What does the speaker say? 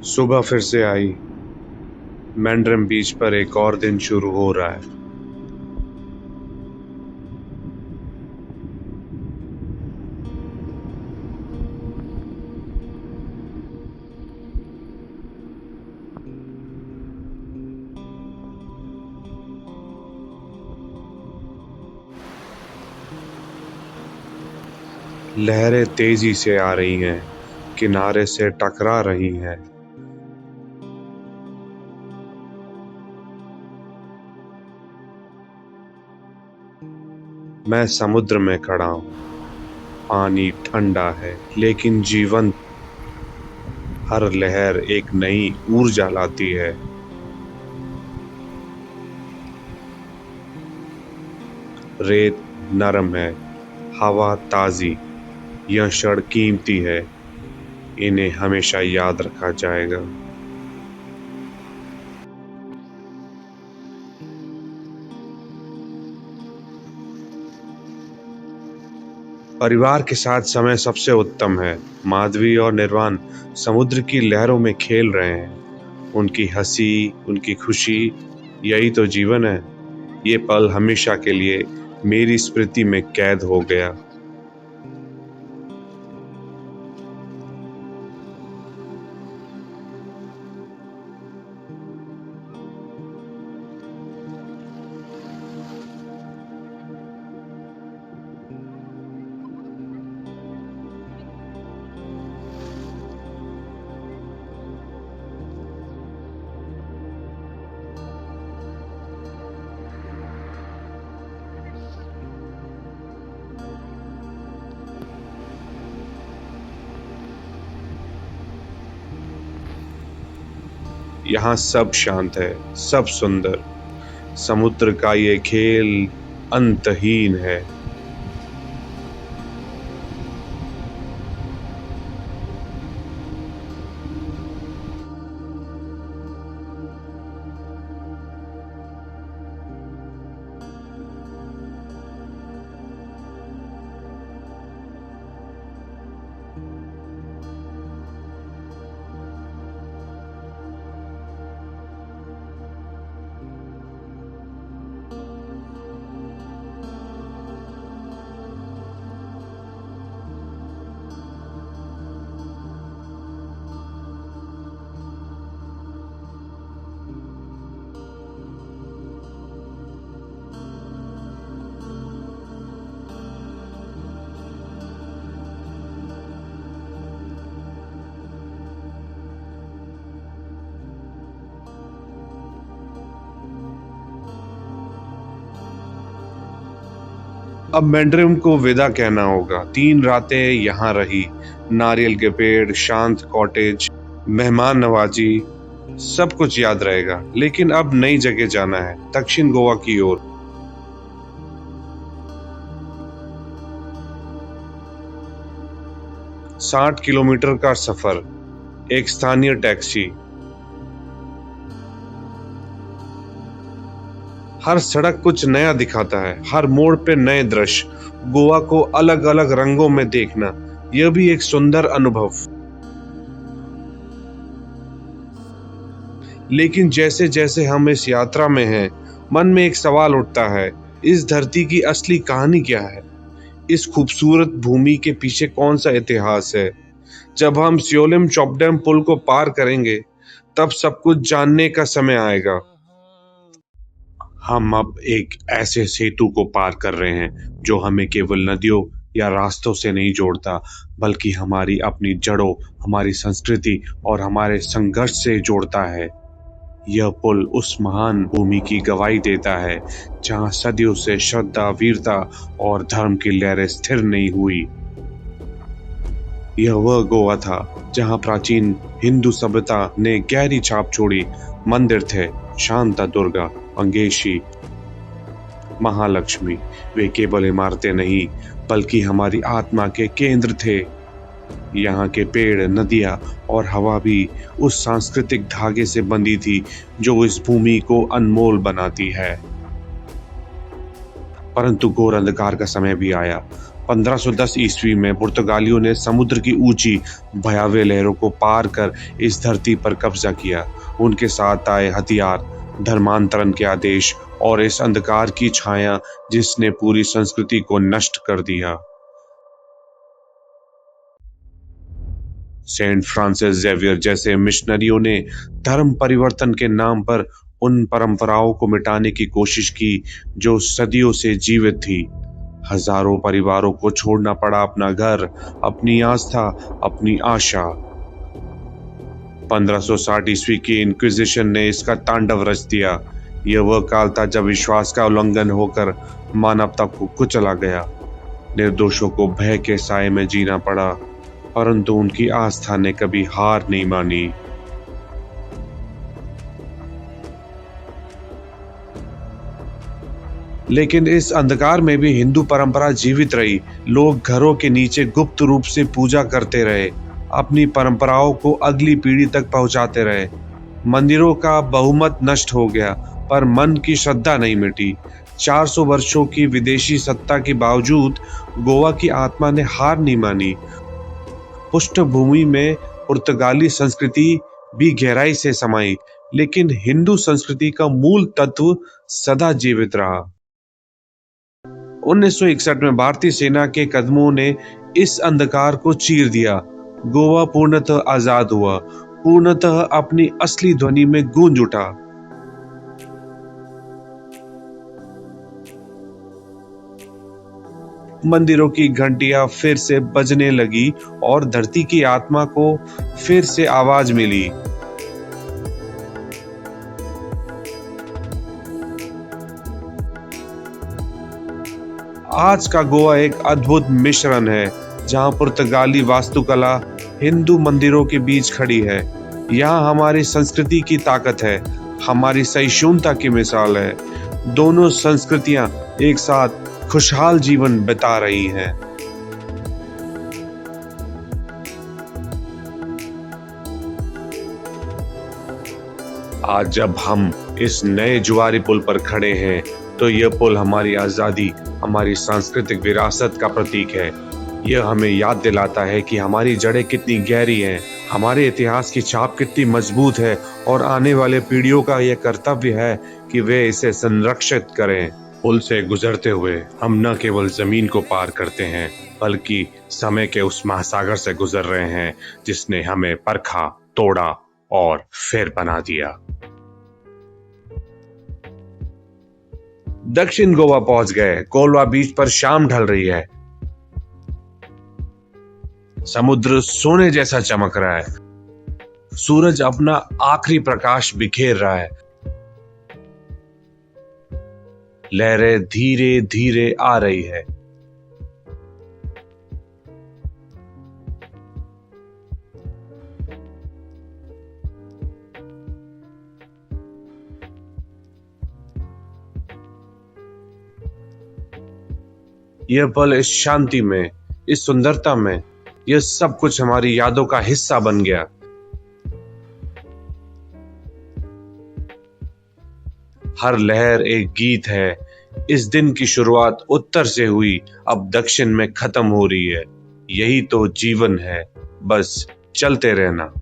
सुबह फिर से आई। मैंड्रम बीच पर एक और दिन शुरू हो रहा है। लहरें तेजी से आ रही हैं, किनारे से टकरा रही हैं। मैं समुद्र में खड़ा हूँ। पानी ठंडा है लेकिन जीवंत। हर लहर एक नई ऊर्जा लाती है। रेत नरम है, हवा ताजी। यह क्षण कीमती है, इन्हें हमेशा याद रखा जाएगा। परिवार के साथ समय सबसे उत्तम है। माधवी और निर्वाण समुद्र की लहरों में खेल रहे हैं। उनकी हंसी, उनकी खुशी, यही तो जीवन है। ये पल हमेशा के लिए मेरी स्मृति में कैद हो गया। यहाँ सब शांत है, सब सुंदर। समुद्र का ये खेल अंतहीन है। अब मैंड्रिम को विदा कहना होगा। 3 रातें यहाँ रही। नारियल के पेड़, शांत कॉटेज, मेहमान नवाजी, सब कुछ याद रहेगा। लेकिन अब नई जगह जाना है, दक्षिण गोवा की ओर। 60 किलोमीटर का सफर, एक स्थानीय टैक्सी। हर सड़क कुछ नया दिखाता है, हर मोड़ पे नए दृश्य। गोवा को अलग अलग रंगों में देखना, यह भी एक सुंदर अनुभव। लेकिन जैसे जैसे हम इस यात्रा में हैं, मन में एक सवाल उठता है, इस धरती की असली कहानी क्या है? इस खूबसूरत भूमि के पीछे कौन सा इतिहास है? जब हम सियोलिम चोपडेम पुल को पार करेंगे, तब सब कुछ जानने का समय आएगा। हम अब एक ऐसे सेतु को पार कर रहे हैं जो हमें केवल नदियों या रास्तों से नहीं जोड़ता, बल्कि हमारी अपनी जड़ों, हमारी संस्कृति और हमारे संघर्ष से जोड़ता है। यह पुल उस महान भूमि की गवाही देता है जहां सदियों से श्रद्धा, वीरता और धर्म की लहरें स्थिर नहीं हुई। यह वह गोवा था जहां प्राचीन हिंदू सभ्यता ने गहरी छाप छोड़ी। मंदिर थे, शांता दुर्गा, अंगेशी, महालक्ष्मी। वे केवल इमारतें नहीं, बल्कि हमारी आत्मा के केंद्र थे। यहाँ के पेड़, नदियाँ और हवा भी उस सांस्कृतिक धागे से बंधी थी जो इस भूमि को अनमोल बनाती है। परंतु घोर अंधकार का समय भी आया। 1510 ईस्वी में पुर्तगालियों ने समुद्र की ऊंची भयावह लहरों को पार कर इस धरती पर कब्जा किया। उनके साथ आए हथियार, धर्मांतरण के आदेश और इस अंधकार की छाया जिसने पूरी संस्कृति को नष्ट कर दिया। सेंट फ्रांसिस जेवियर जैसे मिशनरियों ने धर्म परिवर्तन के नाम पर उन परंपराओं को मिटाने की कोशिश की जो सदियों से जीवित थी। हजारों परिवारों को छोड़ना पड़ा अपना घर, अपनी आस्था, अपनी आशा। 1560 ईस्वी की इंक्विजिशन ने इसका तांडव रच दिया। यह वह काल था जब विश्वास का उल्लंघन होकर मानवता को कुचला गया। निर्दोषों को भय के साए में जीना पड़ा, परंतु उनकी आस्था ने कभी हार नहीं मानी। लेकिन इस अंधकार में भी हिंदू परंपरा जीवित रही। लोग घरों के नीचे गुप्त रूप से पूजा करते रहे, अपनी परंपराओं को अगली पीढ़ी तक पहुंचाते रहे। मंदिरों का बहुमत नष्ट हो गया, पर मन की श्रद्धा नहीं मिटी। 400 वर्षों की विदेशी सत्ता के बावजूद गोवा की आत्मा ने हार नहीं मानी। पृष्ठभूमि में पुर्तगाली संस्कृति भी गहराई से समाई, लेकिन हिंदू संस्कृति का मूल तत्व सदा जीवित रहा। 1961 में भारतीय सेना के कदमों ने इस अंधकार को चीर दिया। गोवा पूर्णतः आजाद हुआ, पूर्णतः अपनी असली ध्वनि में गूंज उठा। मंदिरों की घंटियां फिर से बजने लगी और धरती की आत्मा को फिर से आवाज मिली। आज का गोवा एक अद्भुत मिश्रण है, जहां पुर्तगाली वास्तुकला हिंदू मंदिरों के बीच खड़ी है। यहाँ हमारी संस्कृति की ताकत है, हमारी सहिष्णुता की मिसाल है। दोनों संस्कृतियां एक साथ खुशहाल जीवन बिता रही हैं। आज जब हम इस नए जुआरी पुल पर खड़े हैं, तो यह पुल हमारी आजादी, हमारी सांस्कृतिक विरासत का प्रतीक है। यह हमें याद दिलाता है कि हमारी जड़ें कितनी गहरी हैं, हमारे इतिहास की छाप कितनी मजबूत है और आने वाले पीढ़ियों का यह कर्तव्य है कि वे इसे संरक्षित करें। पुल से गुजरते हुए हम न केवल जमीन को पार करते हैं, बल्कि समय के उस महासागर से गुजर रहे हैं जिसने हमें परखा, तोड़ा और फिर बना दिया। दक्षिण गोवा पहुंच गए। कोलवा बीच पर शाम ढल रही है। समुद्र सोने जैसा चमक रहा है। सूरज अपना आखिरी प्रकाश बिखेर रहा है। लहरें धीरे धीरे आ रही है। यह पल, इस शांति में, इस सुंदरता में, यह सब कुछ हमारी यादों का हिस्सा बन गया। हर लहर एक गीत है। इस दिन की शुरुआत उत्तर से हुई, अब दक्षिण में खत्म हो रही है। यही तो जीवन है, बस चलते रहना।